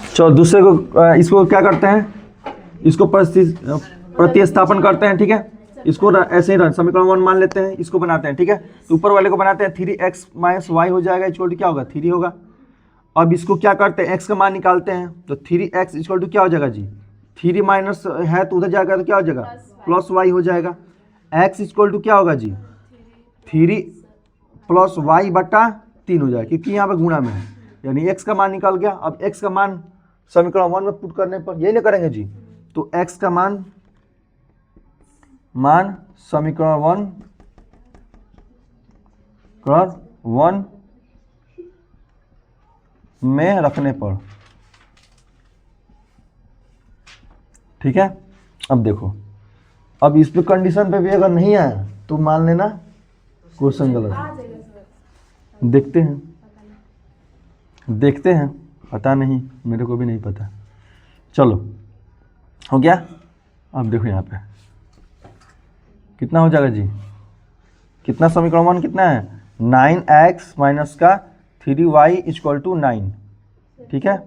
चलो दूसरे को, इसको क्या करते हैं, इसको प्रतिस्थापन करते हैं, ठीक है। इसको ऐसे ही समीकरण 1 मान लेते हैं, इसको बनाते हैं, ठीक है। तो ऊपर वाले को बनाते हैं, 3x - y हो जाएगा, इक्वल टू क्या होगा, 3 होगा। अब इसको क्या करते हैं, x का मान निकालते हैं, तो 3x इक्वल टू क्या हो जाएगा जी, 3 माइनस है तो उधर जाएगा तो क्या हो जाएगा, प्लस y हो जाएगा। x इक्वल टू क्या होगा जी, 3 प्लस y बटा 3 हो जाएगा, क्योंकि यहाँ पे गुणा में है, यानी x का मान निकल गया। अब x का मान समीकरण 1 में पुट करने पर यही ना करेंगे जी, तो x का मान समीकरण 1 में रखने पर, ठीक है। अब देखो, अब इस पे कंडीशन पे भी अगर नहीं आया तो मान लेना क्वेश्चन गलत है। देखते हैं, पता नहीं, मेरे को भी नहीं पता। चलो हो गया। अब देखो यहाँ पे कितना हो जाएगा जी, कितना समीकरण 1 कितना है, 9x माइनस का 3y इक्वल टू 9, ठीक है।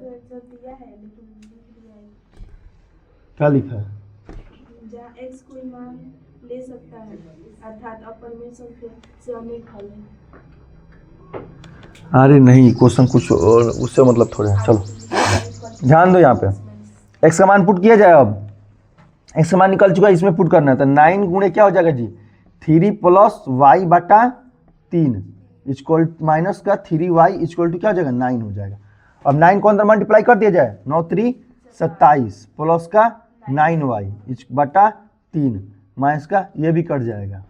क्या लिखा है, जहाँ x कोई मान ले सकता है, अर्थात अपरिमेय से अनेक हल है। अरे नहीं, क्वेश्चन कुछ और उससे मतलब थोड़े है। चलो ध्यान दो, यहाँ पे x का मान पुट किया जाए। अब x का मान निकल चुका है, इसमें पुट करना है, तो 9 गुणे क्या हो जाएगा जी, 3 प्लस y बटा 3 इक्वल माइनस का 3y इक्वल टू क्या हो जाएगा, 9 हो जाएगा। अब 9 को अंदर मल्टीप्लाई कर दिया जाए, 9 3 27 प्लस का 9y बटा 3 माइनस का ये भी कट जाएगा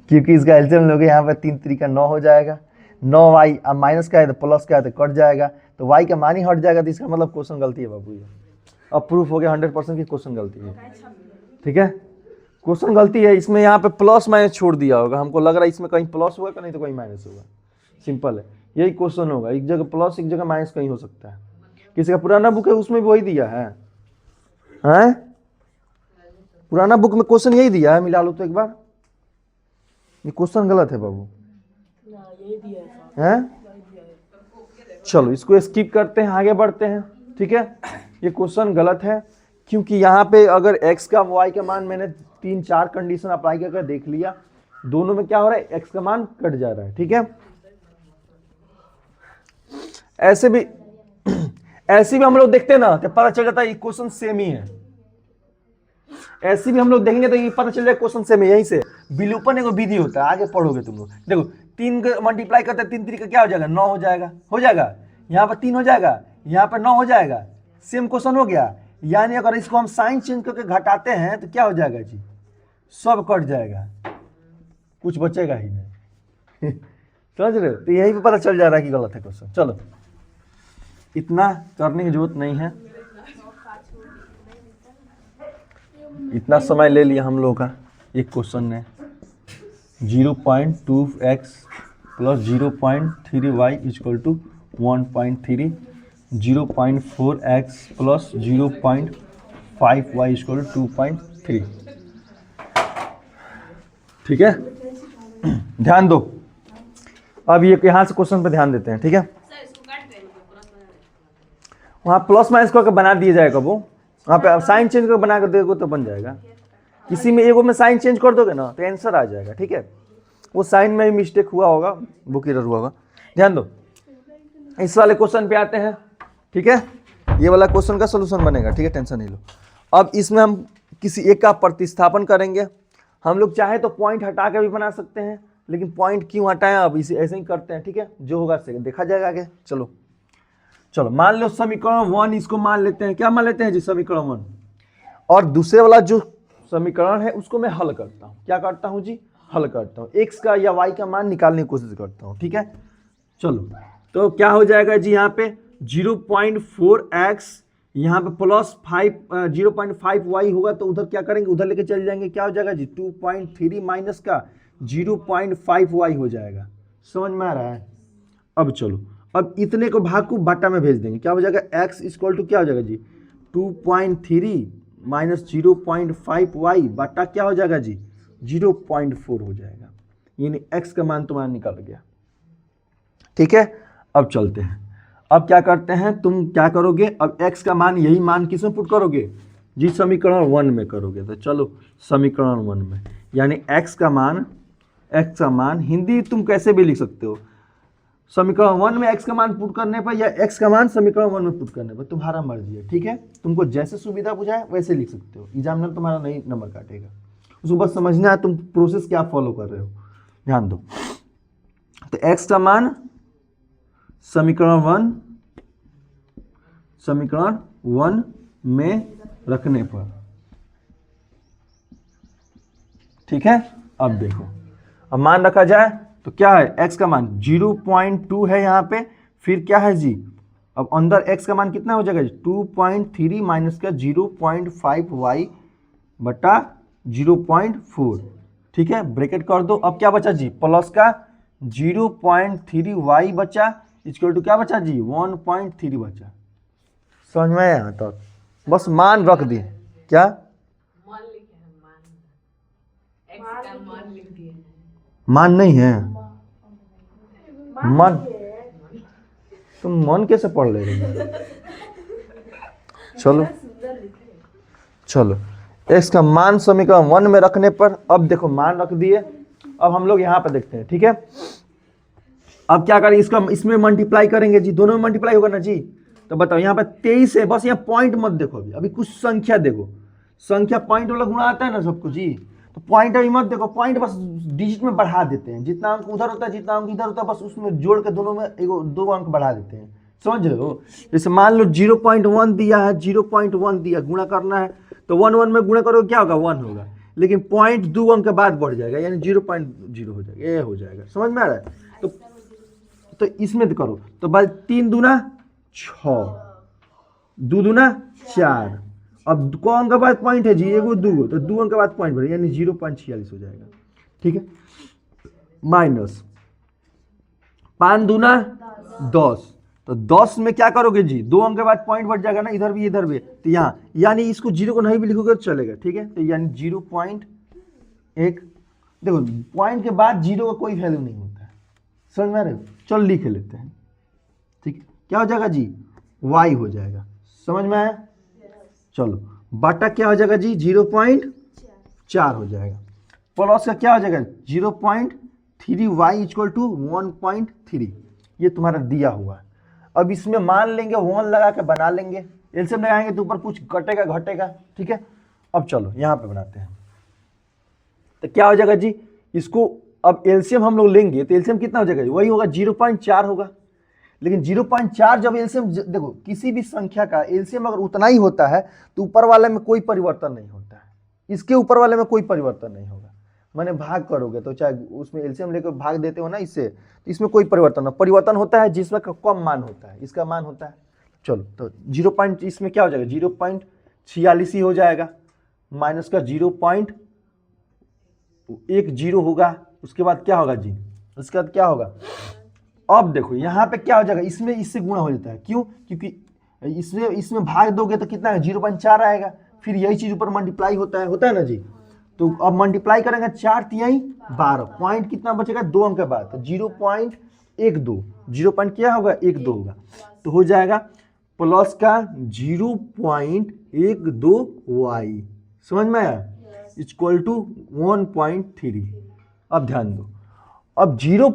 क्योंकि इसका एलसीएम लोगे, यहाँ पे 3 3 का 9 हो जाएगा, 9y, अब माइनस का है तो प्लस का है तो कट जाएगा, तो y का मान ही हट जाएगा, तो इसका मतलब क्वेश्चन गलती है बाबू। ये अब प्रूफ हो गया 100% की क्वेश्चन गलती है, ठीक है। क्वेश्चन गलती है, इसमें यहाँ पे प्लस माइनस छोड़ दिया होगा, हमको लग रहा है इसमें कहीं प्लस होगा, नहीं तो कहीं माइनस होगा, सिंपल है, यही क्वेश्चन होगा। एक जगह प्लस एक जगह माइनस कहीं हो सकता है। किसी का पुराना बुक है उसमें भी वही दिया है, हैं? पुराना बुक में क्वेश्चन यही दिया है, मिला लो तो एक बार। ये क्वेश्चन गलत है बाबू, हैं? चलो इसको स्किप करते हैं, आगे बढ़ते हैं, ठीक है। ये क्वेश्चन गलत है, क्योंकि यहाँ पे अगर x का y का मान मैंने 3-4 कंडीशन अप्लाई करके देख लिया, दोनों में क्या हो रहा है, x का मान कट जा रहा है, ठीक है। ऐसे भी हम लोग देखते हैं ना, तो पता चल जाता है ये क्वेश्चन सेम ही है। ऐसे भी हम लोग देखेंगे तो ये पता चल जाएगा क्वेश्चन सेम है। यहीं से विलोपन एक विधि होता है, आगे पढ़ोगे तुम लोग। देखो 3 को मल्टीप्लाई करते हैं, 3 3 का क्या हो जाएगा, 9 हो जाएगा, यहाँ पर 3 हो जाएगा, यहाँ पर 9 हो जाएगा, सेम क्वेश्चन हो गया। यानी अगर इसको हम साइन चेंज करके घटाते हैं तो क्या हो जाएगा जी, सब कट जाएगा, कुछ बचेगा ही नहीं समझ रहे हो। तो यही पे पता चल जा रहा है कि गलत है क्वेश्चन। चलो इतना करने की जरूरत नहीं है, इतना समय ले लिया हम लोगों का एक क्वेश्चन ने। 0.2x plus 0.3y equal to 1.3, 0.4x plus 0.5y equal to 2.3, ठीक है। ध्यान दो, अब ये यहाँ से क्वेश्चन पे ध्यान देते हैं, ठीक है। वहाँ प्लस माइनस करके बना दिया जाएगा, वो वहाँ पे साइन चेंज करके बना कर देखो तो बन जाएगा। किसी में एगो में साइन चेंज कर दोगे ना तो आंसर आ जाएगा, ठीक है। वो साइन में भी मिस्टेक हुआ होगा, बुक एरर हुआ होगा। ध्यान दो, इस वाले क्वेश्चन पे आते हैं, ठीक है। ये वाला क्वेश्चन का सोल्यूशन बनेगा, ठीक है, टेंशन नहीं लो। अब इसमें हम किसी एक का प्रतिस्थापन करेंगे। हम लोग चाहे तो पॉइंट हटा के भी बना सकते हैं, लेकिन पॉइंट क्यों हटाएं, अब इसे ऐसे ही करते हैं, ठीक है। जो होगा देखा जाएगा आगे। चलो मान लो समीकरण 1, इसको मान लेते हैं, क्या मान लेते हैं जी, समीकरण 1। और दूसरे वाला जो समीकरण है उसको मैं हल करता हूँ। क्या करता हूँ जी, हल करता हूँ, x का या y का मान निकालने की कोशिश करता हूँ, ठीक है। चलो तो क्या हो जाएगा जी, यहाँ पे 0.4x, यहाँ पे प्लस 0.5y होगा, तो उधर क्या करेंगे, उधर लेके चल जाएंगे, क्या हो जाएगा जी 2.3 माइनस का 0.5y हो जाएगा। समझ में आ रहा है। अब चलो, अब इतने को भाग को बाटा में भेज देंगे, क्या हो जाएगा, x इक्वल टू क्या हो जाएगा जी 2.3 माइनस 0.5y बाटा क्या हो जाएगा जी 0.4 हो जाएगा, यानी x का मान तुम्हारा निकल गया। ठीक है, अब चलते हैं। अब क्या करते हैं, तुम क्या करोगे, अब x का मान, यही मान किस में पुट करोगे जी, समीकरण 1 में करोगे। तो चलो समीकरण 1 में, यानी x का मान हिंदी तुम कैसे भी लिख सकते हो, समीकरण 1 में x का मान पुट करने पर या x का मान समीकरण 1 में पुट करने पर, तुम्हारा मर्जी है। ठीक है, तुमको जैसे सुविधा बुझाए वैसे लिख सकते हो, एग्जामिनर तुम्हारा नहीं नंबर काटेगा, उसको बस समझना है तुम प्रोसेस क्या फॉलो कर रहे हो, ध्यान दो। तो x का मान समीकरण 1 में रखने पर, ठीक है। अब देखो, अब मान रखा जाए तो क्या है, x का मान 0.2 है यहाँ पे, फिर क्या है जी, अब अंदर x का मान कितना हो जाएगा जी, 2.3 माइनस का 0.5y बटा 0.4, ठीक है, ब्रैकेट कर दो। अब क्या बचा जी, प्लस का 0.3y बचा, इक्वल टू क्या बचा जी, 1.3 बचा। समझ में आया? तो बस मान रख दिए, क्या मान लिखे हैं, मान x का मान लिख दिए हैं। मान नहीं है, मन, के तुम मन कैसे पढ़ ले रही हो? चलो सुंदर लिखे। चलो, x का मान समीकरण 1 में रखने पर, अब देखो मान रख दिए। अब हम लोग यहाँ पर देखते हैं, ठीक है। अब क्या करें, इसका इसमें मल्टीप्लाई करेंगे जी, दोनों में मल्टीप्लाई होगा ना जी। तो बताओ यहाँ पर 23 है, बस यहाँ पॉइंट मत देखो, अभी कुछ संख्या देखो, संख्या पॉइंट वाला गुणा आता है ना सबको जी, तो पॉइंट अभी मत देखो, पॉइंट बस डिजिट में बढ़ा देते हैं, जितना अंक उधर होता है जितना अंक इधर होता है, बस उसमें जोड़ के दोनों में एक 2 अंक बढ़ा देते हैं, समझ रहे हो। जैसे मान लो 0.1 दिया है, 0.1 दिया, गुणा करना है तो 1 में गुणा करोगे क्या होगा, 1 होगा, लेकिन पॉइंट 2 अंक के बाद बढ़ जाएगा, यानी 0.0 हो जाएगा, ये हो जाएगा, समझ में आ रहा है। तो इसमें तो करो, तो बस 3 दूना 6, 2 दूना 4, अब को अंक के बाद पॉइंट है जी, एगो दूगो, तो 2 अंक के बाद पॉइंट बढ़े, यानी 0.46 हो जाएगा, ठीक है। माइनस 5 दूना 10, तो 10 में क्या करोगे जी, 2 अंक के बाद पॉइंट बढ़ जाएगा ना, इधर भी इधर भी, तो यहाँ यानी इसको 0 को नहीं भी लिखोगे तो चलेगा, ठीक है। तो यानी 0.1, देखो पॉइंट के बाद 0 का कोई वैल्यू नहीं होता है, समझ में आ रहे हो। चलो लिख लेते हैं, ठीक है, क्या हो जाएगा जी, y हो जाएगा, समझ में आया। चलो बाटा क्या हो जाएगा जी, 0.4 हो जाएगा, प्लस का क्या हो जाएगा 0.3y इक्वल टू 1.3, ये तुम्हारा दिया हुआ है। अब इसमें मान लेंगे 1 लगा के बना लेंगे, एलसीएम लगाएंगे तो ऊपर कुछ कटेगा घटेगा, ठीक है। अब चलो यहाँ पे बनाते हैं, तो क्या हो जाएगा जी, इसको अब एलसीएम हम लोग लेंगे तो एलसीएम कितना हो जाएगा, वही होगा 0.4 होगा, लेकिन 0.4 जब एलसीएम, देखो किसी भी संख्या का एलसीएम अगर उतना ही होता है तो ऊपर वाले में कोई परिवर्तन नहीं होता है, इसके ऊपर वाले में कोई परिवर्तन नहीं होगा। मैंने भाग करोगे तो चाहे उसमें एलसीएम लेकर भाग देते हो ना इससे, तो इसमें कोई परिवर्तन नहीं, परिवर्तन होता है जिसमें कम मान होता है, इसका मान होता है। चलो तो 0. इसमें क्या हो जाएगा 0.46 ही हो जाएगा, माइनस का 0.10 होगा, उसके बाद क्या होगा जी, उसके बाद क्या होगा। अब देखो यहाँ पे क्या हो जाएगा, इसमें इससे गुणा हो जाता है, क्यों, क्योंकि इसमें भाग दोगे तो कितना है 0.4 आएगा, फिर यही चीज ऊपर मल्टीप्लाई होता है ना जी। तो अब मल्टीप्लाई करेंगे 4 तिहाई 12, पॉइंट कितना बचेगा 2 अंक के बाद, तो 0.12, 0 क्या होगा 12 होगा, तो हो जाएगा प्लस का 0.12y, समझ में आया, इक्वल टू 1.3। अब ध्यान दो, अब 0.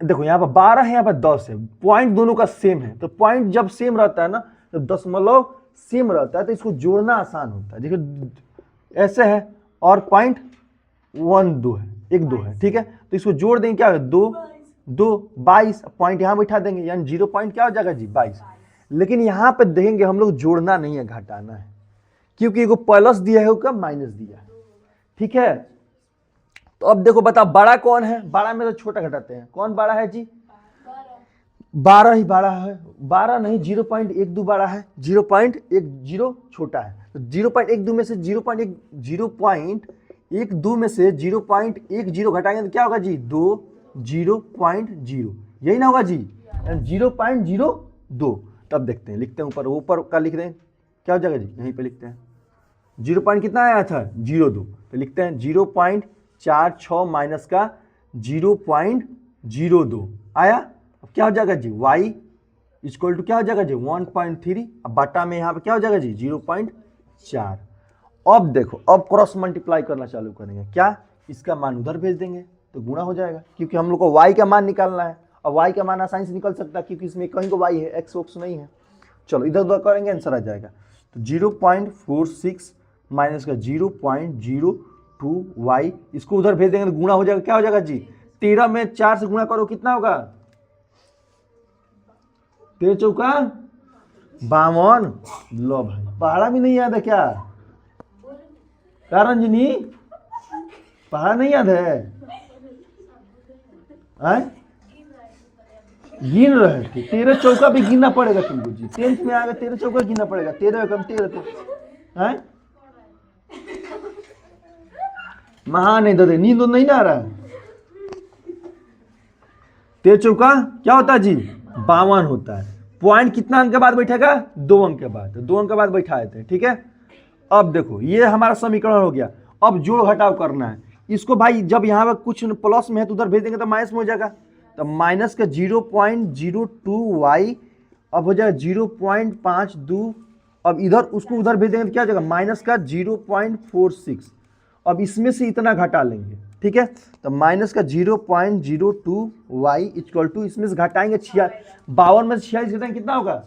देखो यहाँ पर 12 है, यहाँ पर 10 है, पॉइंट दोनों का सेम है, तो पॉइंट जब सेम रहता है ना, तो दशमलव सेम रहता है, तो इसको जोड़ना आसान होता है। देखो ऐसे है और पॉइंट 1 2 है, 1 2 है, ठीक है, तो इसको जोड़ देंगे, क्या है 2 2 22, पॉइंट यहाँ बैठा देंगे, यानी 0. क्या हो जाएगा जी 22। लेकिन यहाँ पे देखेंगे हम लोग जोड़ना नहीं है, घटाना है, क्योंकि एगो प्लस दिया है, उसका माइनस दिया है, ठीक है। तो अब देखो बताओ बड़ा कौन है, बड़ा में तो छोटा घटाते हैं, कौन बड़ा है जी, 12 ही बड़ा है, 12 नहीं 0.12 बड़ा है, 0.10 छोटा है, तो 0.12 में से 0.12 में से 0.10 घटाएंगे तो क्या होगा जी 2 0.0, यही ना होगा जी 0.02। तब देखते हैं, लिखते हैं ऊपर का लिख दें, क्या हो जाएगा जी, यहीं पे लिखते हैं 0. कितना आया था 0.2, तो लिखते हैं 4 6 माइनस का 0.02 आया। अब क्या हो जाएगा जी, y इक्वल टू क्या हो जाएगा जी 1.3, अब बटा में यहाँ पे क्या हो जाएगा जी 0.4। अब देखो, अब क्रॉस मल्टीप्लाई करना चालू करेंगे, क्या इसका मान उधर भेज देंगे तो गुणा हो जाएगा, क्योंकि हम लोग को y का मान निकालना है। और y का मान आसानी से निकल सकता है क्योंकि इसमें कहीं को y है, x वोक्स नहीं है। चलो इधर उधर करेंगे, आंसर आ जाएगा। तो 0.46 माइनस का 0.02y, इसको उधर भेज देंगे तो गुणा हो जाएगा, क्या हो जाएगा जी 13 में 4 से गुणा करो कितना होगा, 13 चौका 52। लो भाई पहाड़ा भी नहीं याद है क्या रंजनी, पहाड़ा नहीं याद है? गिन रहे थे, 13 चौका भी गिनना पड़ेगा तुमको जी, 10th में आ गए 13 चौका गिनना पड़ेगा, 13 कम 13 है। महान नहीं दे, नींद नहीं ना आ रहा है। 13 चौका क्या होता है जी 52 होता है। पॉइंट कितना अंक के बाद बैठेगा, 2 अंक के बाद, 2 अंक के बाद बैठा देते हैं, ठीक है। अब देखो ये हमारा समीकरण हो गया। अब जोड़ घटाव करना है इसको भाई, जब यहाँ पर कुछ प्लस में है तो उधर भेज देंगे तो माइनस में हो जाएगा। तो माइनस का 0.02y अब हो जाएगा 0.52, अब इधर उसको उधर भेज देंगे तो क्या हो जाएगा माइनस का 0.46। अब इसमें से इतना घटा लेंगे, ठीक है। तो माइनस का 0.02y इक्वल टू, इसमें से घटाएंगे 52 में से 46 घटाएंगे कितना होगा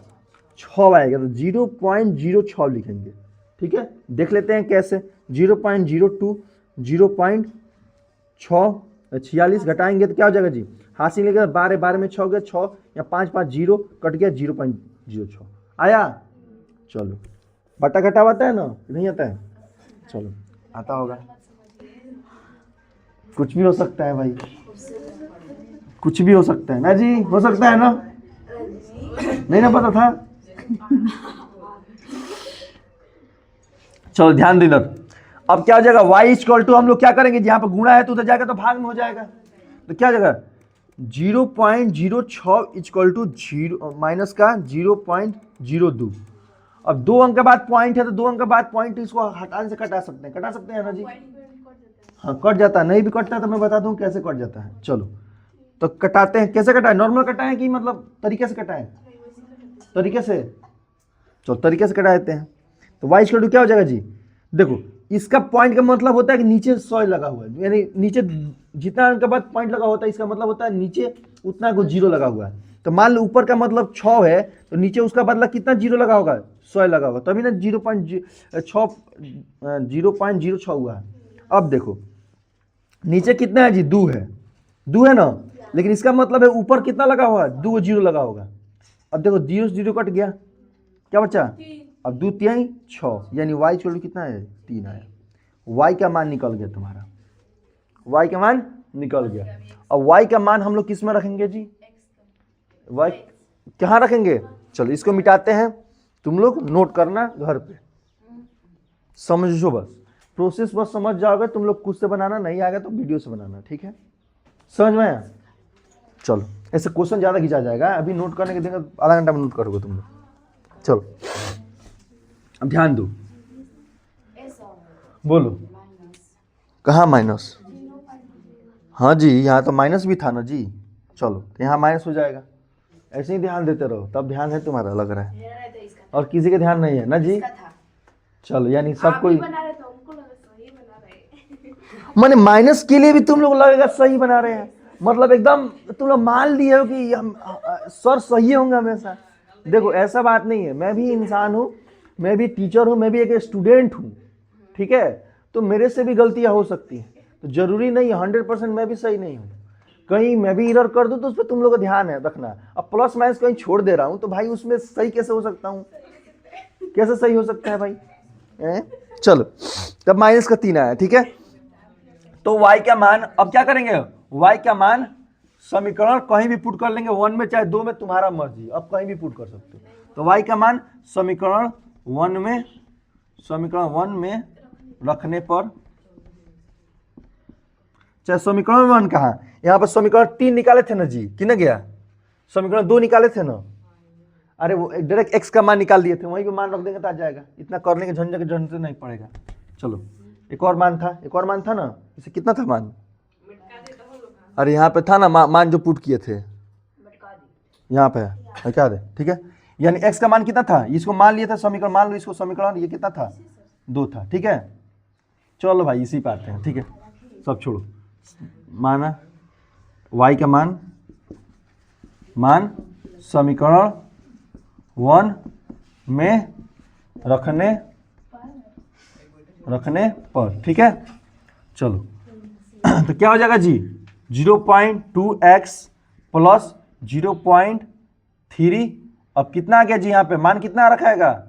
6 आएगा, तो 0.06 लिखेंगे, ठीक है। देख लेते हैं कैसे, 0.02 0.6 46 घटाएंगे तो क्या हो जाएगा जी, हाथ से लेकर 12 12 में 6 गया 6 या 5 5 0 कट गया 0.06 आया। चलो बटा घटाव आता है ना, नहीं आता है? चलो आता होगा, कुछ भी हो सकता है भाई, कुछ भी हो सकता है ना जी, हो सकता है ना, नहीं ना पता था। चलो ध्यान देना। अब क्या हो जाएगा y इक्वल टू, हम लोग क्या करेंगे, यहाँ पर गुणा है तो उधर जाएगा तो भाग में हो जाएगा, तो क्या हो जाएगा 0.06 इक्वल टू 0 माइनस का 0.02। अब 2 अंक के बाद पॉइंट है तो 2 अंक के बाद पॉइंट, इसको हटाने से कटा सकते हैं ना जी। हाँ कट जाता है, नहीं भी कटता तो मैं बता दूं कैसे कट जाता है। चलो तो कटाते हैं, कैसे कटाएं, नॉर्मल कटाएं कि मतलब तरीके से कटाएं, तरीके से, चलो तरीके से कटा देते हैं। तो y इक्वल टू क्या हो जाएगा जी, देखो इसका पॉइंट का मतलब होता है कि नीचे 100 लगा हुआ है, यानी नीचे जितना अंक के बाद पॉइंट लगा होता है इसका मतलब होता है नीचे उतना को 0 लगा हुआ है। तो मान लो ऊपर का मतलब 6 है तो नीचे उसका बदला कितना 0 लगा होगा, 100 लगा होगा, तभी ना 0.06 हुआ है। अब देखो नीचे कितना है जी, 2 है ना, लेकिन इसका मतलब है ऊपर कितना लगा हुआ है, 2 0 लगा होगा। अब देखो 0 0 कट गया, क्या बचा, अब 2 3 6, यानी y इक्वल टू कितना है 3 आया। y का मान निकल गया तुम्हारा, y का मान निकल गया। अब y का मान हम लोग किस में रखेंगे जी, y कहाँ रखेंगे, चलो इसको मिटाते हैं, तुम लोग नोट करना घर पे, समझो बस, प्रोसेस बस समझ जाओगे तुम लोग, खुद से बनाना नहीं आएगा तो वीडियो से बनाना, ठीक है, समझ में आया। चलो ऐसे क्वेश्चन ज़्यादा खींचा जाएगा, अभी नोट करने के देंगे आधा घंटा में नोट करोगे तुम लोग। चलो अब ध्यान दो, बोलो कहाँ माइनस, हाँ जी यहाँ तो माइनस भी था ना जी। चलो यहाँ माइनस हो जाएगा, ऐसे ही ध्यान देते रहो, तब ध्यान है तुम्हारा लग रहा है, और किसी के ध्यान नहीं है ना जी। चलो यानी सब कोई, मैंने माइनस के लिए भी तुम लोग लगेगा सही बना रहे हैं, मतलब एकदम तुम लोग मान लिए हो कि हम सर सही होंगे हमेशा। देखो ऐसा बात नहीं है, मैं भी इंसान हूँ, मैं भी टीचर हूँ, मैं भी एक स्टूडेंट हूँ, ठीक है, तो मेरे से भी गलतियाँ हो सकती हैं, तो जरूरी नहीं है 100% मैं भी सही नहीं हूँ, कहीं मैं भी एरर कर दूँ तो उस पर तुम लोग का ध्यान है रखना। अब प्लस माइनस कहीं छोड़ दे रहा हूँ तो भाई उसमें सही कैसे हो सकता हूँ, कैसे सही हो सकता है भाई। चलो तब माइनस का 3 आया, ठीक है। तो y का मान अब क्या करेंगे, y का मान समीकरण कहीं भी पुट कर लेंगे, 1 में चाहे 2 में, तुम्हारा मर्जी, अब कहीं भी पुट कर सकते हो। तो y का मान समीकरण 1 में रखने पर, चाहे समीकरण 1 कहाँ, यहाँ पर समीकरण 3 निकाले थे ना जी, कि ना गया, समीकरण 2 निकाले थे ना, अरे वो डायरेक्ट x का मान निकाल दिए थे, वहीं पे मान रख देंगे तो आ जाएगा, इतना करने के झंझट नहीं पड़ेगा। चलो एक और मान था, एक और मान था ना, इसे कितना था मान? मिटका देता हूँ लोग। अरे यहाँ पे था ना मान जो पुट किए थे, यहाँ पे है, क्या दे, ठीक है। यानी x का मान कितना था, इसको मान लिया था समीकरण, मान लो इसको समीकरण, ये कितना था 2 था, ठीक है। चलो भाई इसी पे आते हैं, ठीक है, सब छोड़ो। माना y का मान समीकरण 1 में रखने पर, ठीक है। चलो तो क्या हो जाएगा जी, 0.2x प्लस 0.3, अब कितना आ गया जी, यहाँ पे मान कितना रखाएगा,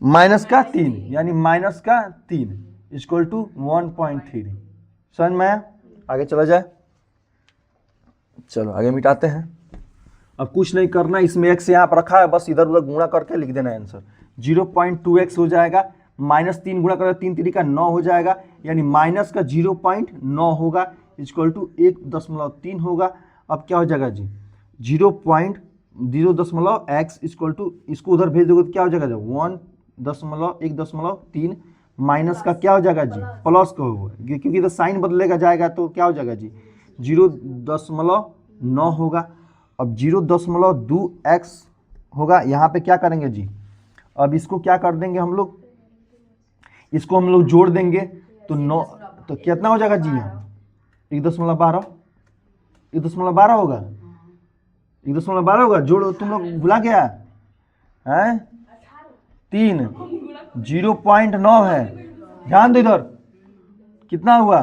माइनस का 3, यानी माइनस का 3 इक्वल टू 1.3। समझ में आया? आगे चला जाए, चलो आगे मिटाते हैं। अब कुछ नहीं करना, इसमें x यहाँ पर रखा है, बस इधर उधर गुणा करके लिख देना आंसर। 0.2x हो जाएगा, माइनस 3 गुणा करके 3 3 का 9 हो जाएगा, यानी माइनस का 0.9 होगा इक्वल टू 1.3 होगा। अब क्या हो जाएगा जी, 0.0x इक्वल टू, इसको उधर भेज दोगे तो क्या हो जाएगा, 1.3 माइनस का क्या हो जाएगा जी, प्लस का होगा, क्योंकि इधर साइन बदलेगा जाएगा तो क्या हो जाएगा जी, 0.9 होगा। अब 0.2x होगा, यहाँ पे क्या करेंगे जी, अब इसको क्या कर देंगे हम लोग, इसको हम लोग जोड़ देंगे तो 9, तो कितना हो जाएगा जी, यहाँ 1.12 होगा, 1.12 होगा, जोड़ो, तुम लोग भुला गया है, 3 0.9 है, ध्यान दो इधर, कितना हुआ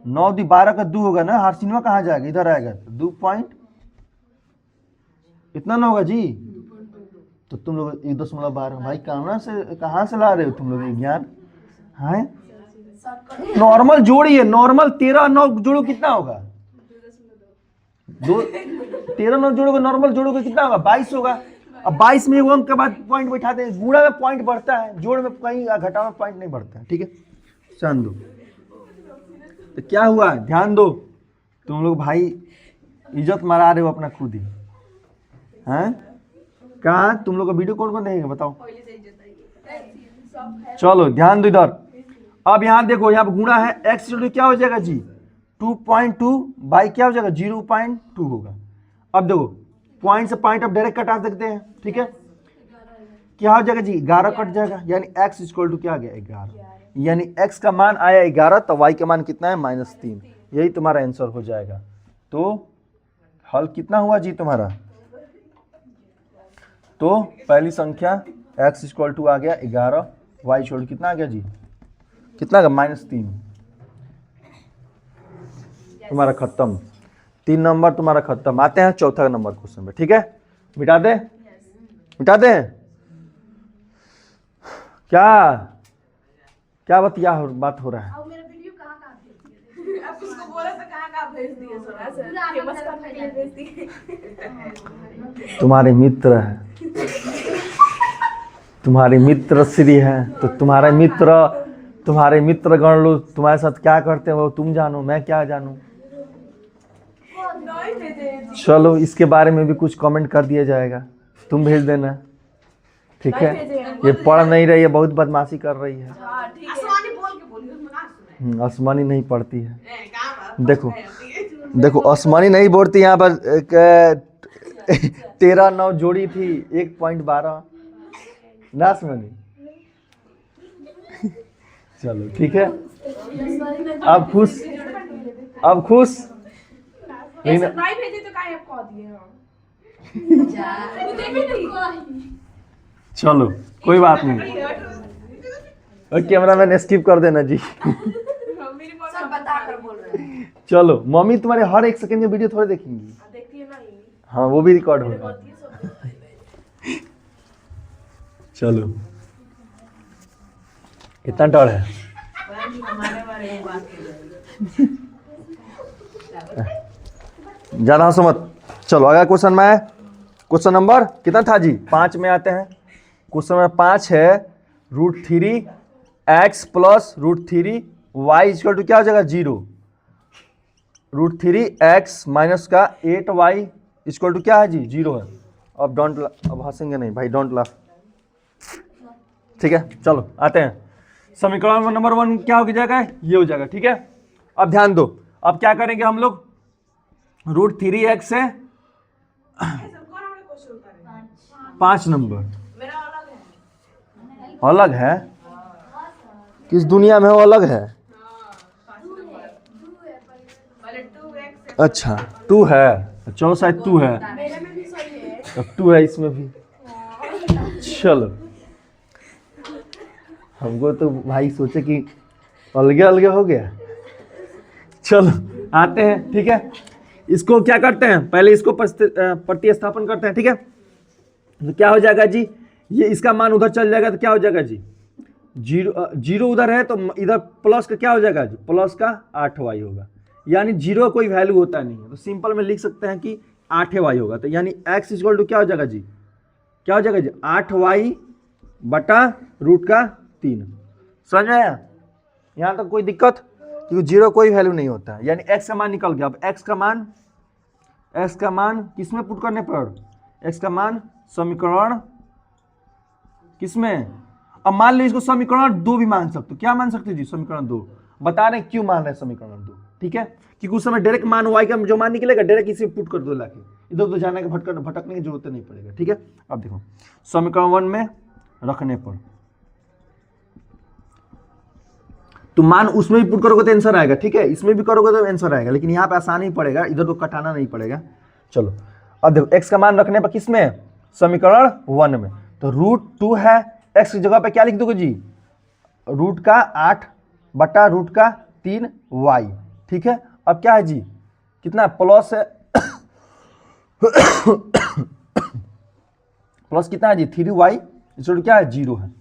9 × 12 का 2 होगा ना, हारसिनवा कहाँ जाएगा, इधर आएगा, 2 पॉइंट इतना ना होगा जी। तो तुम लोग 1.12 भाई कहाँ से ला रहे हो तुम लोग ये ज्ञान, है नॉर्मल जोड़िए, नॉर्मल 13 9 जोड़ो कितना होगा, 13 9 जोड़ोगे, नॉर्मल जोड़ोगे कितना होगा, 22 होगा। अब 22 में 1 के बाद पॉइंट बैठाते हैं, गुणा में पॉइंट बढ़ता है, जोड़ में कहीं घटा में पॉइंट नहीं बढ़ता है, ठीक है। ध्यान दो, तो क्या हुआ, ध्यान दो, तुम लोग भाई इज्जत मरा रहे हो अपना खुद ही, हैं कहाँ तुम लोग का वीडियो कौन देखेगा बताओ, चलो ध्यान दो इधर। अब यहाँ देखो, यहाँ पे गुणा है, x क्या हो जाएगा जी, 2.2 बाई क्या हो जाएगा 0.2 होगा। अब देखो पॉइंट से पॉइंट अब डायरेक्ट कटा सकते हैं, ठीक है, क्या हो जाएगा जी 11 कट जाएगा, यानी x इक्वल टू क्या आ गया 11, यानी x का मान आया 11, तो y का मान कितना है -3, यही तुम्हारा आंसर हो जाएगा। तो हल कितना हुआ जी तुम्हारा, तो पहली संख्या x इक्वल टू आ गया 11, y इक्वल टू कितना आ गया जी, कितना का -3, तुम्हारा खत्म, 3 नंबर तुम्हारा खत्म। आते हैं चौथा नंबर क्वेश्चन पे, ठीक है, मिटा दे, मिटा दे, क्या बात हो रहा है, आप उसको बोला तो कहाँ भेज दिए, फेमस करने के लिए भेज दिए। तुम्हारे मित्र है, तुम्हारे मित्र श्री है, तो तुम्हारे मित्र गण लोग तुम्हारे साथ क्या करते हो तुम जानो, मैं क्या जानूं। चलो इसके बारे में भी कुछ कमेंट कर दिया जाएगा, तुम भेज देना, ठीक है। ये पढ़ नहीं रही है, बहुत बदमाशी कर रही है, आसमानी नहीं पढ़ती है, देखो आसमानी नहीं बोलती, यहाँ पर 13 9 जोड़ी थी 1.12 नासमनी। चलो ठीक है, अब खुश नहीं भेजे तो काहे आप कह दिए चलो कोई बात नहीं, कैमरा मैन स्किप कर देना जी। सब बता कर बोल रहे हैं। चलो मम्मी तुम्हारे हर 1 सेकंड में वीडियो थोड़े देखेंगी, देखती है ना, हाँ वो भी रिकॉर्ड होगा। चलो कितना डर है, हमारे बारे में बात कर ज्यादा हंसो मत। चलो अगला क्वेश्चन में, क्वेश्चन नंबर कितना था जी 5 में आते हैं। क्वेश्चन नंबर 5 है √3x plus √3 y equal to क्या हो जाएगा 0, √3x माइनस का 8y इक्वल टू क्या है जी 0 है। अब अब हंसेंगे नहीं भाई, डोंट लाफ, ठीक है। चलो आते हैं, समीकरण नंबर 1 क्या हो जाएगा, ये हो जाएगा। ठीक है, अब ध्यान दो, अब क्या करेंगे हम लोग, √3x से 5 नंबर मेरा अलग है। अलग है, किस दुनिया में वो अलग है? पहले 2x अच्छा 2 है, चलो शायद 2 है, मेरे में भी सही है। अब 2 है इसमें भी। चलो, हमको तो भाई सोचे कि अलगे अलगे हो गया। चलो आते हैं, ठीक है, इसको क्या करते हैं, पहले इसको प्रतिस्थापन करते हैं। ठीक है, तो क्या हो जाएगा जी, ये इसका मान उधर चल जाएगा तो क्या हो जाएगा जी, जीरो उधर है तो इधर प्लस का क्या हो जाएगा जी, प्लस का 8y होगा, यानी जीरो कोई वैल्यू होता नहीं है, तो सिंपल में लिख सकते हैं कि 8y होगा। तो यानी x इक्वल टू क्या हो जाएगा जी, क्या हो जाएगा जी, 8y बटा √3। समझ में आया यहाँ तक कोई दिक्कत, क्योंकि जीरो कोई वैल्यू नहीं होता है, यानी x का मान निकल गया। अब x का मान किसमें पुट करने पर, x का मान समीकरण किसमें, अब मान लो इसको समीकरण 2 भी मान सकते हो, क्या मान सकते हो जी, समीकरण 2। बता रहे हैं क्यों मान रहे हैं समीकरण 2, ठीक है, क्योंकि उस समय डायरेक्ट मान y का जो मान निकलेगा डायरेक्ट इसी में पुट कर दो लाके, इधर उधर जाने के भटकने की जरूरत नहीं पड़ेगा। ठीक है, अब देखो समीकरण 1 में रखने पर तो मान उसमें भी पुट करोगे तो आंसर आएगा, ठीक है, इसमें भी करोगे तो आंसर आएगा, लेकिन यहाँ पे आसान ही पड़ेगा, इधर तो कटाना नहीं पड़ेगा। चलो अब देखो x का मान रखने पर किसमें, समीकरण 1 में, तो √2 है, x की जगह पे क्या लिख दोगे जी, √8 बटा √3y। ठीक है, अब क्या है जी, कितना प्लस है प्लस कितना है जी 3y, इसको क्या है 0 है।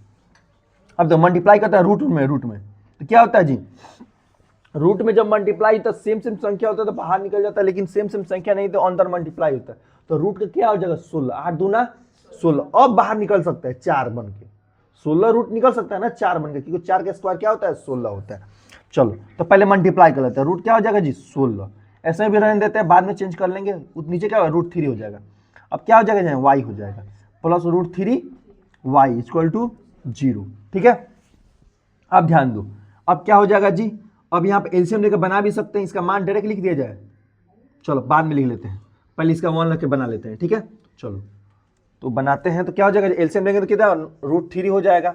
अब तो मल्टीप्लाई करता है रूट में तो क्या होता है जी, रूट में जब मल्टीप्लाई तो सेम संख्या होता है तो बाहर निकल जाता है, लेकिन सेम संख्या नहीं तो अंदर मल्टीप्लाई होता है, तो रूट का क्या हो जाएगा 16, 8 दूना 16, अब बाहर निकल सकता है 4 बन के, 16 रूट निकल सकता है ना 4 बन के, क्योंकि 4 का स्क्वायर क्या होता है 16 होता है। चलो तो पहले मल्टीप्लाई कर लेते हैं, रूट क्या हो जाएगा जी 16, ऐसे भी रहने देते हैं, बाद में चेंज कर लेंगे, नीचे क्या होगा √3 हो जाएगा। अब क्या हो जाएगा y हो जाएगा प्लस √3y इक्वल टू 0। ठीक है, अब ध्यान दो, अब क्या हो जाएगा जी, अब यहाँ पे एलसीएम लेकर बना भी सकते हैं, इसका मान डायरेक्ट लिख दिया जाए, चलो बाद में लिख लेते हैं, पहले इसका 1 रख के बना लेते हैं। ठीक है, चलो तो बनाते हैं, तो क्या हो जाएगा एलसीएम लेंगे तो कितना √3 हो जाएगा,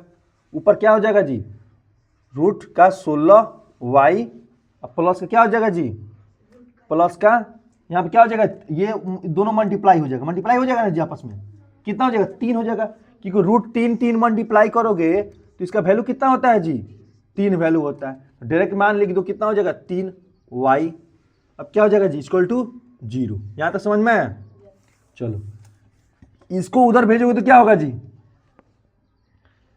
ऊपर क्या हो जाएगा जी रूट का 16y प्लस का क्या हो जाएगा जी, प्लस का यहाँ पे क्या हो जाएगा, ये दोनों मल्टीप्लाई हो जाएगा ना जी आपस में, कितना हो जाएगा 3 हो जाएगा, क्योंकि √3 मल्टीप्लाई करोगे तो इसका वैल्यू कितना होता है जी 3 वैल्यू होता है, तो डायरेक्ट मान लिख दो, कितना हो जाएगा 3y। अब क्या हो जाएगा जी इक्वल टू 0, यहाँ तक समझ में आया। चलो इसको उधर भेजोगे तो क्या होगा जी,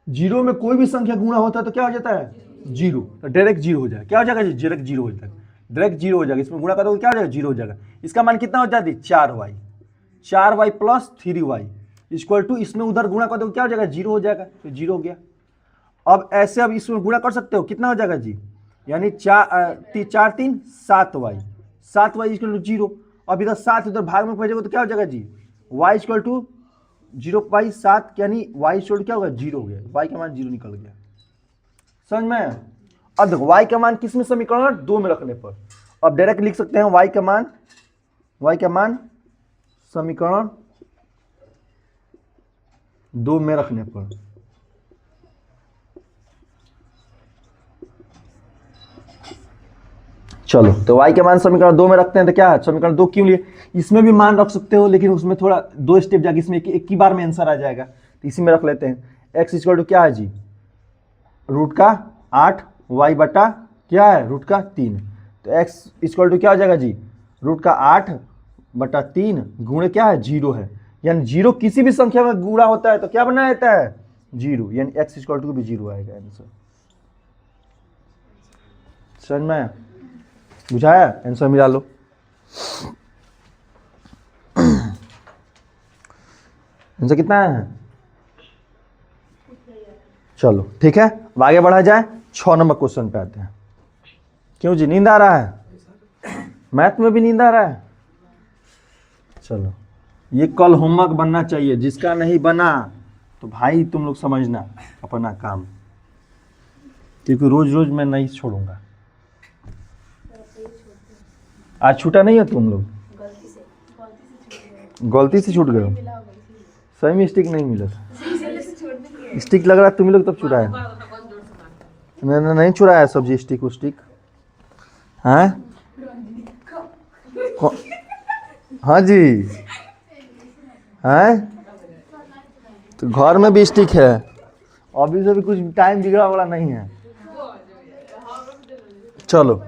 0 में कोई भी संख्या गुणा होता है तो क्या हो जाता है 0, तो डायरेक्ट 0 हो जाएगा, क्या हो जाएगा जी डायरेक्ट 0 हो जाएगा, डायरेक्ट 0 हो जाएगा, इसमें गुणा करोगे क्या हो जाएगा 0 हो जाएगा, इसका मान कितना हो जाती 4y plus 3y equal to, इसमें उधर गुणा कर दो क्या हो जाएगा 0 हो जाएगा, तो 0 हो गया। अब ऐसे अब इसमें गुणा कर सकते हो, कितना हो जाएगा जी, यानी 4 3 7y इक्वल टू 0, अब इधर 7 इधर भाग में भेजोगे तो क्या हो जाएगा जी y इक्वल टू 0/7, यानी y इक्वल टू क्या होगा 0 हो गया, y का मान 0 निकल गया। समझ में, अब देखो y का मान किस में समीकरण 2 में रखने पर, अब डायरेक्ट लिख सकते हैं y का मान समीकरण 2 में रखने पर, चलो तो y के मान समीकरण 2 में रखते हैं, तो क्या है समीकरण 2 क्यों लिए, इसमें भी मान रख सकते हो, लेकिन उसमें थोड़ा 2 स्टेप जाके इसमें एक ही बार में आंसर आ जाएगा, तो इसी में रख लेते हैं। x इक्वल टू क्या है जी √8 y बटा क्या है √3, तो x इक्वल टू क्या हो जाएगा जी √8 बटा 3 गुणे क्या है 0 है, यानी 0 किसी भी संख्या में गुणा होता है तो क्या बना देता है 0, यानी x इक्वल टू भी 0 आएगा आंसर। समझ में बुझाया, आंसर मिला लो। आंसर कितना है, चलो ठीक है, अब आगे बढ़ा जाए, 6 नंबर क्वेश्चन पे आते हैं। क्यों जी नींद आ रहा है, मैथ में भी नींद आ रहा है, चलो ये कल होमवर्क बनना चाहिए, जिसका नहीं बना तो भाई तुम लोग समझना अपना काम। क्योंकि रोज रोज मैं नहीं छोड़ूंगा। आज छूटा नहीं है तुम लोग? गलती से छूट गए हो? सही में स्टिक नहीं मिला था। स्टिक लग रहा है तुम लोग तब चुराया। मैंने नहीं चुराया सब्जी स्टिक उस्टिक। हैं? हाँ जी। हैं? तो घर में भी स्टिक है। अभी से भी कुछ टाइम बिगड़ा वाला नहीं है। चलो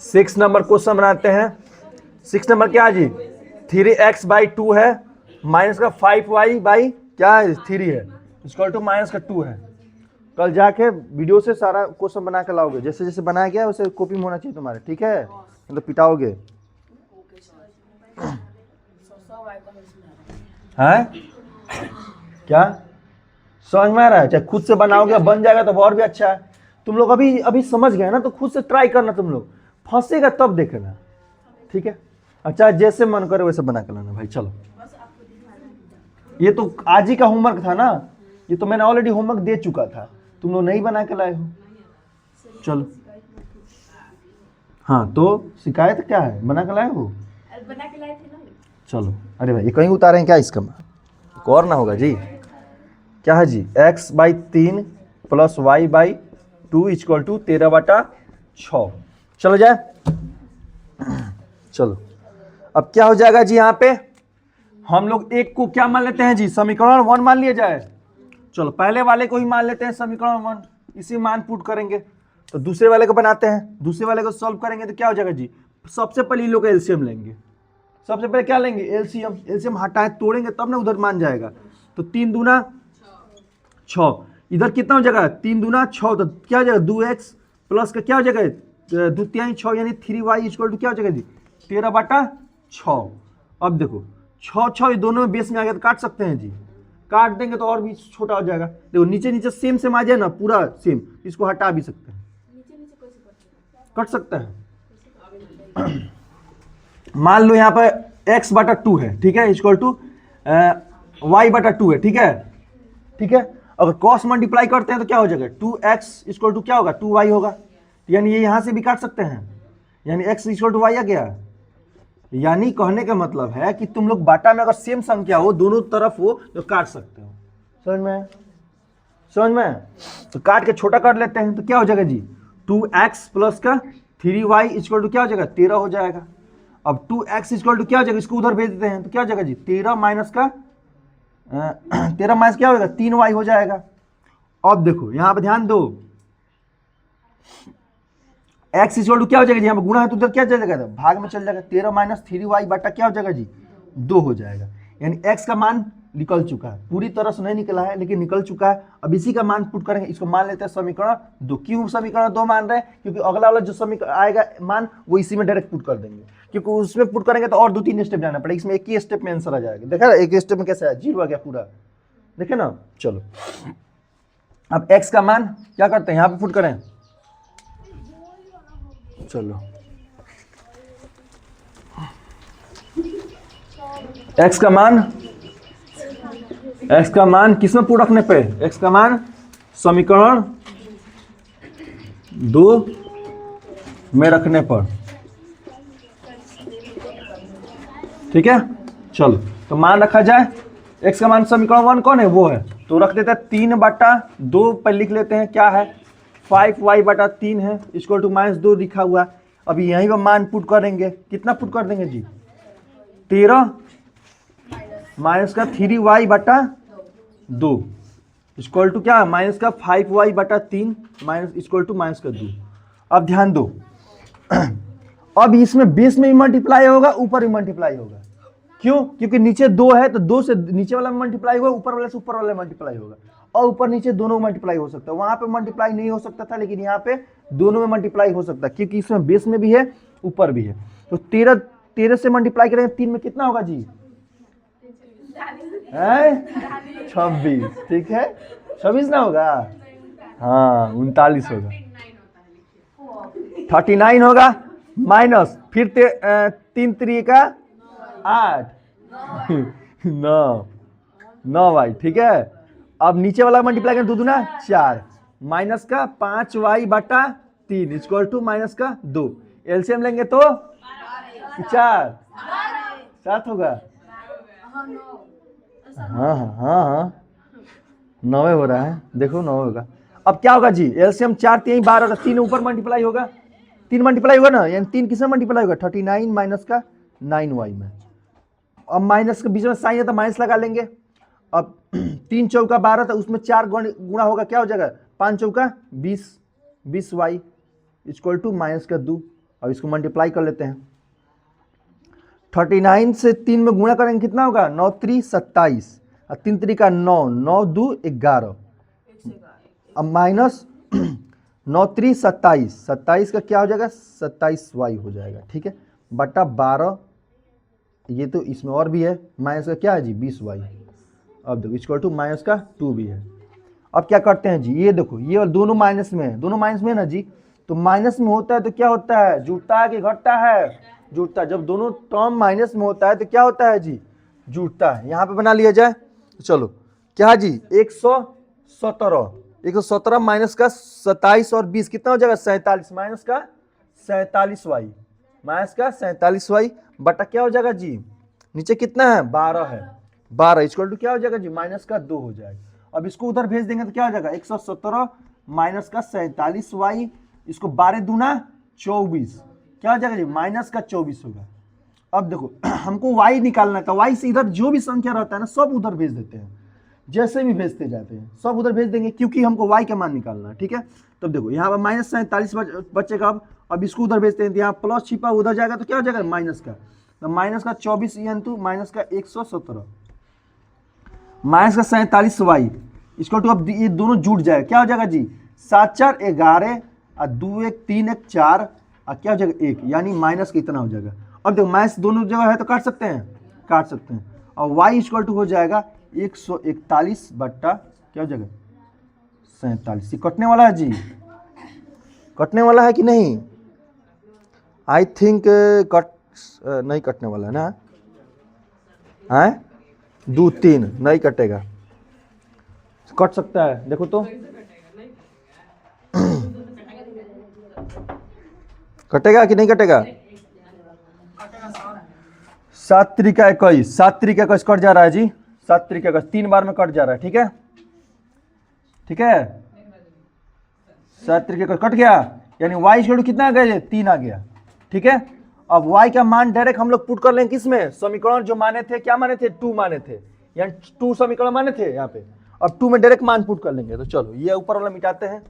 6 नंबर क्वेश्चन बनाते हैं। 6 नंबर क्या है जी? 3x/2 है, माइनस का 5y/ क्या है 3 है, इक्वल टू माइनस का 2 है। कल जाके वीडियो से सारा क्वेश्चन बना के लाओगे, जैसे जैसे बनाया गया वैसे कॉपी में होना चाहिए तुम्हारे, ठीक है? मतलब पिटाओगे। हैं? क्या समझ में आ रहा है? चाहे खुद से बनाओगे बन जाएगा तो और भी अच्छा है। तुम लोग अभी अभी समझ गए ना, तो खुद से ट्राई करना। तुम लोग फंसेगा तब देखना, ठीक है? अच्छा जैसे मन करे वैसे बना कर लाना भाई। चलो ये तो आज ही का होमवर्क था ना, ये तो मैंने ऑलरेडी होमवर्क दे चुका था, तुम लोग नहीं बना के लाए हो। चलो हाँ तो शिकायत क्या है, बना के लाए हो? बना के लाए थे ना। चलो अरे भाई ये कहीं उतारे हैं क्या इसका? और ना होगा जी। क्या है जी? x/3 + y/2 equal to 13/6। चलो जाए। चलो अब क्या हो जाएगा जी? यहाँ पे हम लोग एक को क्या मान लेते हैं जी? समीकरण 1 मान लिया जाए। चलो पहले वाले को ही मान लेते हैं समीकरण 1, इसी मान पुट करेंगे। तो दूसरे वाले को बनाते हैं, दूसरे वाले को सॉल्व करेंगे तो क्या हो जाएगा जी? सबसे पहले इन लोग का एलसीएम लेंगे। सबसे पहले क्या लेंगे? एलसीएम। एलसीएम हटाए तोड़ेंगे तब ना उधर मान जाएगा। तो 3 दूना 6, इधर कितना हो जाएगा? 3 दूना 6, तो क्या हो जाएगा? 2x प्लस का क्या हो जाएगा? 2×3 यानी 3y इक्वल टू क्या हो जाएगा जी? 13/6। अब देखो 6 ये दोनों में बेस में आ गया तो काट सकते हैं जी। काट देंगे तो और भी छोटा हो जाएगा। देखो नीचे नीचे सेम आ जाए ना, पूरा सेम, इसको हटा भी सकते हैं, कट सकता है। मान लो यहाँ पर x/2 है, ठीक है, इक्वल टू y/2 है, ठीक है? ठीक है, अगर क्रॉस मल्टीप्लाई करते हैं तो क्या हो जाएगा? 2x इक्वल टू क्या होगा? 2y होगा। यानी ये यहाँ से भी काट सकते हैं, यानी x इक्वल टू y आ गया। यानी कहने का मतलब है कि तुम लोग बाटा में अगर सेम संख्या हो, दोनों तरफ हो, तो काट सकते हो। समझ में? समझ में? तो काट के छोटा कर लेते हैं तो क्या हो जाएगा जी? 2x प्लस का 3y इक्वल टू क्या हो जाएगा? 13 हो जाएगा। अब 2x इक्वल टू क्या हो जाएगा? इसको उधर भेज देते हैं तो क्या हो जाएगा जी? 13 माइनस का 13 माइनस क्या होगा? 3y हो जाएगा। अब देखो यहाँ पे ध्यान दो, x इक्वल टू क्या हो जाएगा जी? यहाँ पे गुणा है तो उधर क्या चल जाएगा? भाग में चल जाएगा। 13 माइनस 3y बटा क्या हो जाएगा जी? 2 हो जाएगा। यानी x का मान निकल चुका है, पूरी तरह से नहीं निकला है लेकिन निकल चुका है। अब इसी का मान पुट करेंगे, इसको मान लेते हैं समीकरण 2। क्यों समीकरण 2 मान रहे हैं? क्योंकि अगला वाला जो समीकरण आएगा मान वो इसी में डायरेक्ट पुट कर देंगे, क्योंकि उसमें पुट करेंगे तो और 2-3 स्टेप जाना पड़ेगा। इसमें एक ही स्टेप में आंसर आ जाएगा। देखा एक स्टेप में कैसे आया? 0 आ गया पूरा, देखे ना। चलो अब x का मान क्या करते हैं? यहाँ पे पुट करें। चलो x का मान किसमें पुट रखने पे? x का मान समीकरण 2 में रखने पर, ठीक है? चलो तो मान रखा जाए। x का मान समीकरण 1 कौन है? वो है, तो रख देते हैं 3/2 पर लिख लेते हैं। क्या है? 5y/3 है, इक्वल टू -2 लिखा हुआ। अभी यहीं पर मान पुट करेंगे। कितना पुट कर देंगे जी? 13 माइनस का 3y/2 इक्वल टू क्या? माइनस का 5y/3 minus equal to minus का 2। अब ध्यान दो, अब इसमें बेस में भी मल्टीप्लाई होगा, ऊपर भी मल्टीप्लाई होगा। क्यों? क्योंकि नीचे 2 है तो 2 से नीचे वाला मल्टीप्लाई होगा, ऊपर वाले से ऊपर वाला मल्टीप्लाई होगा, और ऊपर नीचे दोनों मल्टीप्लाई हो सकता है। वहां पे मल्टीप्लाई नहीं हो सकता था, लेकिन यहाँ पे दोनों में मल्टीप्लाई हो सकता है, क्योंकि इसमें बेस में भी है ऊपर भी है। तो 13 से मल्टीप्लाई करेंगे 3 में कितना होगा जी? 26, ठीक है? 26 ना होगा? हाँ 39 होगा, 39 होगा। माइनस फिर 3×3 का 8 9 भाई, ठीक है? अब नीचे वाला मल्टीप्लाई करें 2 दूना 4, माइनस का 5y/3 इक्वल टू माइनस का 2। एलसीएम लेंगे तो 4 7 होगा। हाँ हाँ हाँ हाँ 9 हो रहा है, देखो 9 होगा। अब क्या होगा जी, एलसीएम 4 3 12 होगा, 3 ऊपर मल्टीप्लाई होगा, 3 मल्टीप्लाई होगा ना, यानी 3 किसमें मल्टीप्लाई होगा 39 माइनस का 9y में। अब माइनस के बीच में साइन है तो माइनस लगा लेंगे। अब 3 चौका 12 था, उसमें 4 गुणा होगा, क्या हो जाएगा 5 चौका 20y इक्वल टू माइनस का 2। अब इसको मल्टीप्लाई कर लेते हैं। 39 से 3 में गुणा करेंगे कितना होगा 9 3 27 और 3 3 का 9 9 2 11। अब माइनस 9 3 27 27 का क्या हो जाएगा 27y हो जाएगा, ठीक है, बटा 12। ये तो इसमें और भी है, माइनस का क्या है जी 20y। अब देखो इक्वल टू माइनस का 2 भी है। अब क्या करते हैं जी, ये देखो ये दोनों माइनस में है, दोनों माइनस में है ना जी, तो माइनस में होता है तो क्या होता है जुड़ता है कि घटता है, जुड़ता है। जब दोनों टर्म माइनस में होता है तो क्या होता है जी जुड़ता है। यहाँ पे बना लिया जाए, चलो क्या जी 117 माइनस का 27 और 20 कितना हो जाएगा 47 माइनस का 47y बटा क्या हो जाएगा जी नीचे कितना है 12 है, 12 इक्वल टू क्या हो जाएगा जी माइनस का 2 हो जाएगा। अब इसको उधर भेज देंगे तो क्या हो जाएगा 117 माइनस का 47y, इसको 12 दूना 24, क्या हो जाएगा जी माइनस का 24 होगा। अब देखो हमको y निकालना है तो y से इधर जो भी संख्या रहता है ना सब उधर भेज देते हैं, जैसे भी भेजते जाते हैं सब उधर भेज देंगे क्योंकि हमको y का मान निकालना है, ठीक है। तब देखो यहाँ पर माइनस 47 बचेगा। अब इसको उधर भेजते हैं तो यहाँ प्लस छिपा उधर जाएगा तो क्या हो जाएगा माइनस का, तो माइनस का 24 इंटू माइनस का 117 माइनस का 47y इसको टू। अब ये दोनों जुड़ जाएगा, क्या हो जाएगा जी 7 4 11 और 2 1 3 1 4 और क्या हो जाएगा 1, यानी माइनस कितना हो जाएगा। अब देखो माइनस दोनों जगह है तो काट सकते हैं, और y इक्वल टू हो जाएगा 141 बट्टा क्या हो जाएगा 47। ये कटने वाला है जी, कटने वाला है कि नहीं, आई थिंक नहीं कटने वाला है ना, है 2 3 नहीं कटेगा, कट सकता है देखो तो कटेगा कि नहीं कटेगा। 7 3 का 21 7 3 का 21 कट जा रहा है जी, 7 3 का 21 3 बार में कट जा रहा है, ठीक है 7 3 का कट गया, यानी y इक्वल टू कितना आ गया 3 आ गया, ठीक है। अब y का मान डायरेक्ट हम लोग पुट कर लेंगे किसमें, समीकरण जो माने थे क्या माने थे 2 माने थे, यानी 2 समीकरण माने थे यहाँ पे। अब 2 में डायरेक्ट मान पुट कर लेंगे, तो चलो ये ऊपर वाला मिटाते हैं।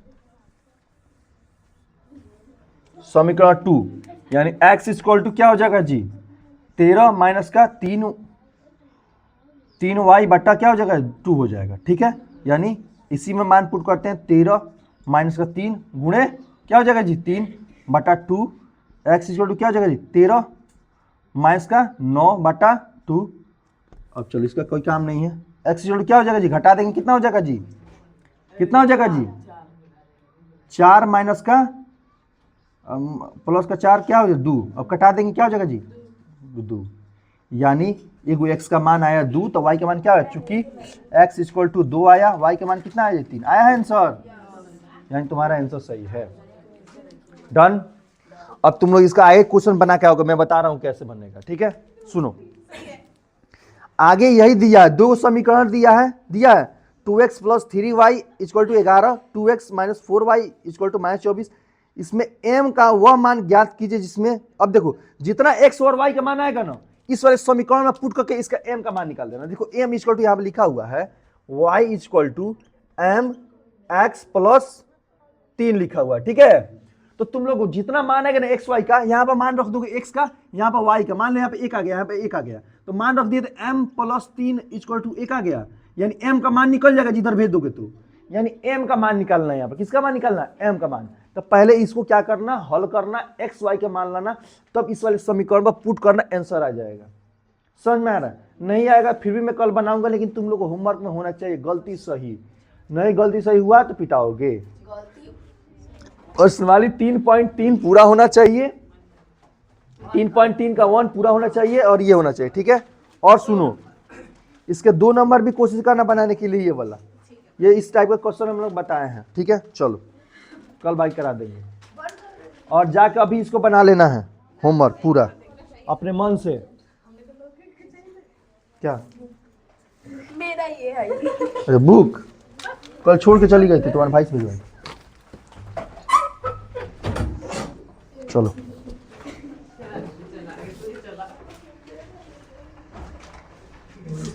समीकरण 2 यानी x इक्वल टू क्या हो जाएगा जी 13 माइनस का 3y बट्टा क्या हो जाएगा 2 हो जाएगा, ठीक है। यानी इसी में मान पुट करते हैं 13 माइनस का 3 गुणे क्या हो जाएगा जी 3 बटा 2, x इक्वल टू क्या हो जाएगा जी 13 माइनस का 9 बटा 2। अब चलो इसका कोई काम नहीं है, x इक्वल टू क्या हो जाएगा जी घटा देंगे कितना हो जाएगा जी, कितना हो जाएगा जी 4 माइनस का प्लस का 4 क्या हो जाएगा 2, अब कटा देंगे क्या हो जाएगा जी 2, यानी एगो x का मान आया 2 तो y का मान क्या है, चूंकि x इक्वल टू 2 आया, y का मान कितना आया 3 आया है आंसर, यानी तुम्हारा आंसर सही है। डन। अब तुम लोग इसका आगे क्वेश्चन बना के आओगे, मैं बता रहा हूं कैसे बनेगा, ठीक है। सुनो आगे यही दिया है, 2 समीकरण दिया है 2x plus 3y equal to 11, 2x minus 4y equal to minus 24। इसमें m का वह मान ज्ञात कीजिए जिसमें, अब देखो जितना x और y का मान आएगा ना इस वाले समीकरण में पुट करके इसका m का मान निकाल देना। देखो m इक्वल टू यहाँ पे लिखा हुआ है y equal to m x plus 3 लिखा हुआ है, ठीक है। तो तुम लोग जितना मान आएगा ना x y का, यहाँ पर मान रख दोगे x का, यहाँ पर y का मान लो, यहाँ पे 1 आ गया, यहाँ पे 1 आ गया, तो मान रख दिए तो m प्लस 3 इक्वल टू 1 आ गया, यानी m का मान निकल जाएगा जिधर भेज दोगे तो, यानी m का मान निकालना है। यहाँ पर किसका मान निकालना है m का मान। तो पहले इसको क्या करना, हल करना, x y का मान लाना, तब इस वाले समीकरण पर पुट करना, आंसर आ जाएगा। समझ में आ रहा है, नहीं आएगा फिर भी मैं कल बनाऊंगा, लेकिन तुम लोग को होमवर्क में होना चाहिए गलती सही, नहीं गलती सही हुआ तो पिटाओगे। और वाली 3.3 पूरा होना चाहिए, 3.3 का 1 पूरा होना चाहिए और ये होना चाहिए, ठीक है। और सुनो इसके 2 नंबर भी कोशिश करना बनाने के लिए, ये वाला ये इस टाइप का क्वेश्चन हम लोग बताए हैं, ठीक है। चलो कल बाइक करा देंगे, और जाके अभी इसको बना लेना है होमवर्क पूरा अपने मन से। क्या मेरा ये है। अरे बुक कल छोड़ के चली गई थी, तुम्हारे भाई से भिजवाई। चलो